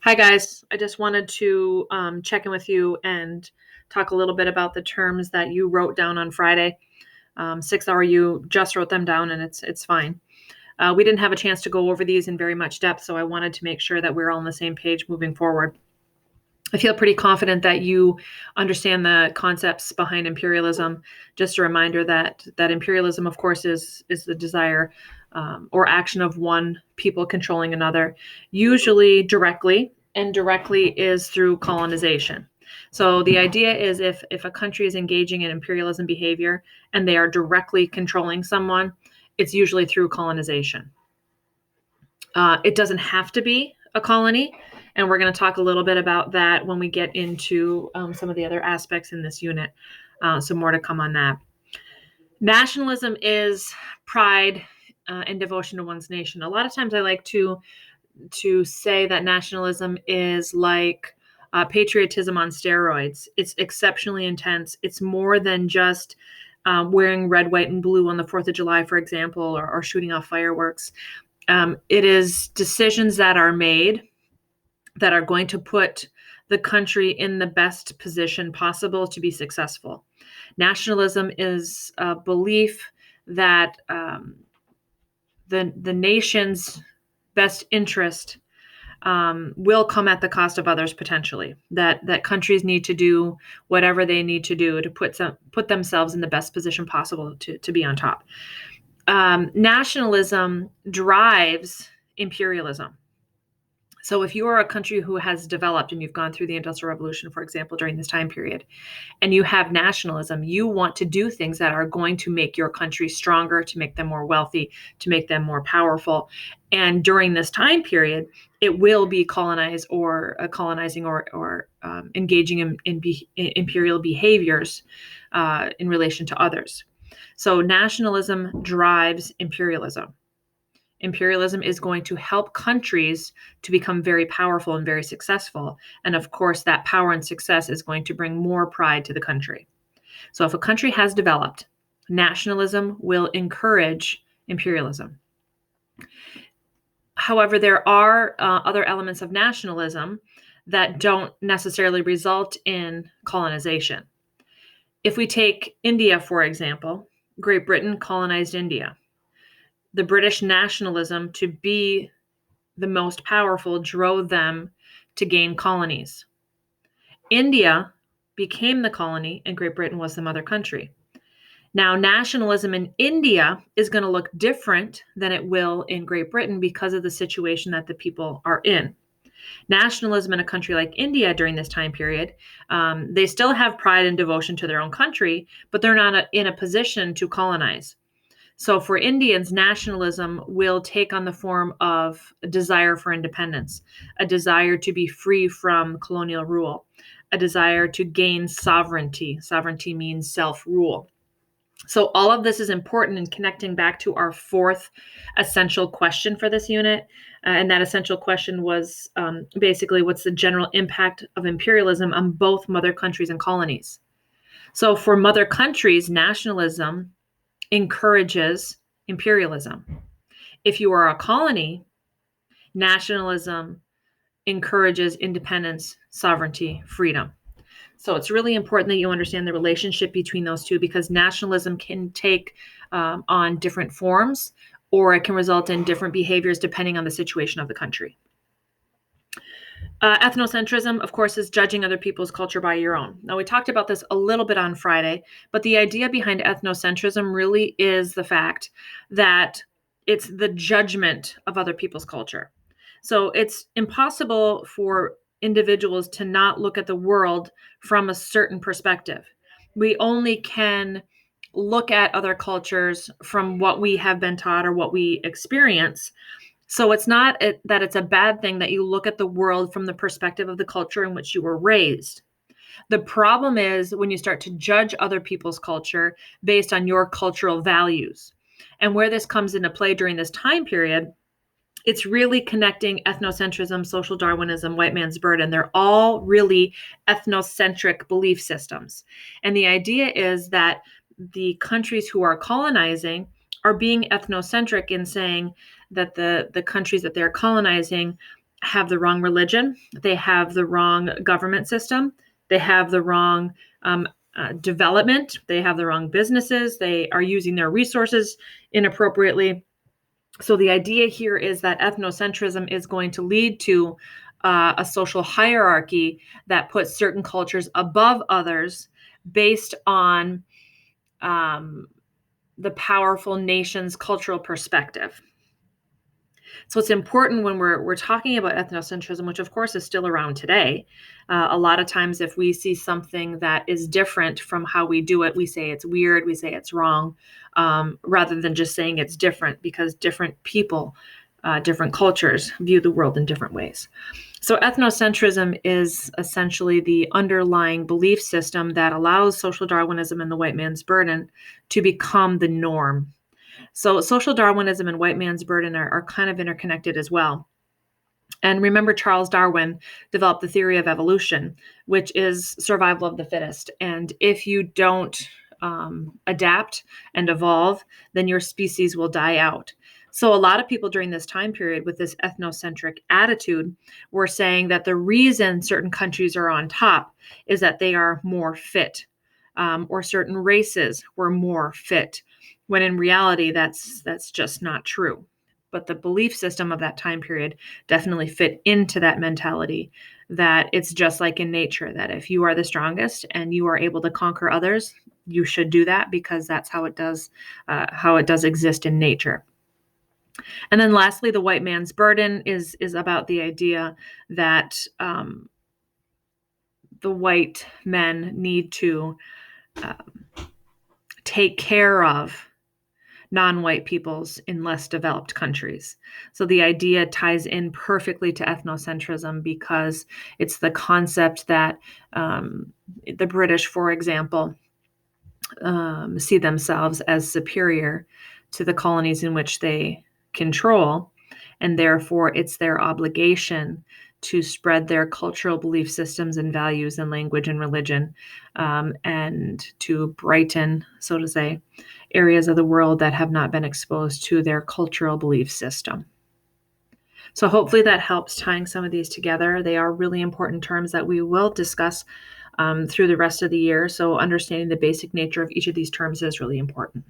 Hi, guys. I just wanted to check in with you and talk a little bit about the terms that you wrote down on Friday. 6 hour, you just wrote them down, and it's fine. We didn't have a chance to go over these in very much depth, so I wanted to make sure that we're all on the same page moving forward. I feel pretty confident that you understand the concepts behind imperialism. Just a reminder that imperialism, of course, is the desire or action of one people controlling another, usually directly, and directly is through colonization. So the idea is if a country is engaging in imperialism behavior and they are directly controlling someone, it's usually through colonization. It doesn't have to be a colony, and we're going to talk a little bit about that when we get into some of the other aspects in this unit. So more to come on that. Nationalism is pride and devotion to one's nation. A lot of times I like to say that nationalism is like patriotism on steroids. It's exceptionally intense. It's more than just wearing red, white, and blue on the 4th of July, for example, or shooting off fireworks. It is decisions that are made that are going to put the country in the best position possible to be successful. Nationalism is a belief that the nation's best interest will come at the cost of others potentially. That countries need to do whatever they need to do to put themselves in the best position possible to be on top. Nationalism drives imperialism. So if you are a country who has developed and you've gone through the Industrial Revolution, for example, during this time period, and you have nationalism, you want to do things that are going to make your country stronger, to make them more wealthy, to make them more powerful. And during this time period, it will be colonizing or engaging in imperial behaviors in relation to others. So nationalism drives imperialism. Imperialism is going to help countries to become very powerful and very successful. And of course, that power and success is going to bring more pride to the country. So if a country has developed, nationalism will encourage imperialism. However, there are other elements of nationalism that don't necessarily result in colonization. If we take India, for example, Great Britain colonized India. The British nationalism to be the most powerful drove them to gain colonies. India became the colony and Great Britain was the mother country. Now, nationalism in India is going to look different than it will in Great Britain because of the situation that the people are in. Nationalism in a country like India during this time period, they still have pride and devotion to their own country, but they're not in a position to colonize. So for Indians, nationalism will take on the form of a desire for independence, a desire to be free from colonial rule, a desire to gain sovereignty. Sovereignty means self-rule. So all of this is important in connecting back to our fourth essential question for this unit. And that essential question was basically, what's the general impact of imperialism on both mother countries and colonies? So for mother countries, nationalism encourages imperialism. If you are a colony, nationalism encourages independence, sovereignty, freedom. So it's really important that you understand the relationship between those two, because nationalism can take on different forms, or it can result in different behaviors depending on the situation of the country. Ethnocentrism, of course, is judging other people's culture by your own. Now, we talked about this a little bit on Friday, but the idea behind ethnocentrism really is the fact that it's the judgment of other people's culture. So it's impossible for individuals to not look at the world from a certain perspective. We only can look at other cultures from what we have been taught or what we experience. So it's not that it's a bad thing that you look at the world from the perspective of the culture in which you were raised. The problem is when you start to judge other people's culture based on your cultural values. And where this comes into play during this time period, it's really connecting ethnocentrism, social Darwinism, white man's burden. They're all really ethnocentric belief systems. And the idea is that the countries who are colonizing are being ethnocentric in saying that the countries that they're colonizing have the wrong religion. They have the wrong government system. They have the wrong development. They have the wrong businesses. They are using their resources inappropriately. So the idea here is that ethnocentrism is going to lead to a social hierarchy that puts certain cultures above others based on the powerful nation's cultural perspective. So it's important when we're talking about ethnocentrism, which of course is still around today. A lot of times, if we see something that is different from how we do it, we say it's weird, we say it's wrong, rather than just saying it's different, because different people, different cultures view the world in different ways. So ethnocentrism is essentially the underlying belief system that allows social Darwinism and the white man's burden to become the norm. So social Darwinism and white man's burden are kind of interconnected as well. And remember, Charles Darwin developed the theory of evolution, which is survival of the fittest. And if you don't adapt and evolve, then your species will die out. So a lot of people during this time period with this ethnocentric attitude were saying that the reason certain countries are on top is that they are more fit, or certain races were more fit, when in reality, that's just not true. But the belief system of that time period definitely fit into that mentality, that it's just like in nature, that if you are the strongest and you are able to conquer others, you should do that, because that's how it does exist in nature. And then lastly, the white man's burden is about the idea that the white men need to take care of non-white peoples in less developed countries. So the idea ties in perfectly to ethnocentrism, because it's the concept that the British, for example, see themselves as superior to the colonies in which they control, and therefore it's their obligation to spread their cultural belief systems and values and language and religion, and to brighten, so to say, areas of the world that have not been exposed to their cultural belief system. So hopefully that helps tying some of these together. They are really important terms that we will discuss through the rest of the year. So understanding the basic nature of each of these terms is really important.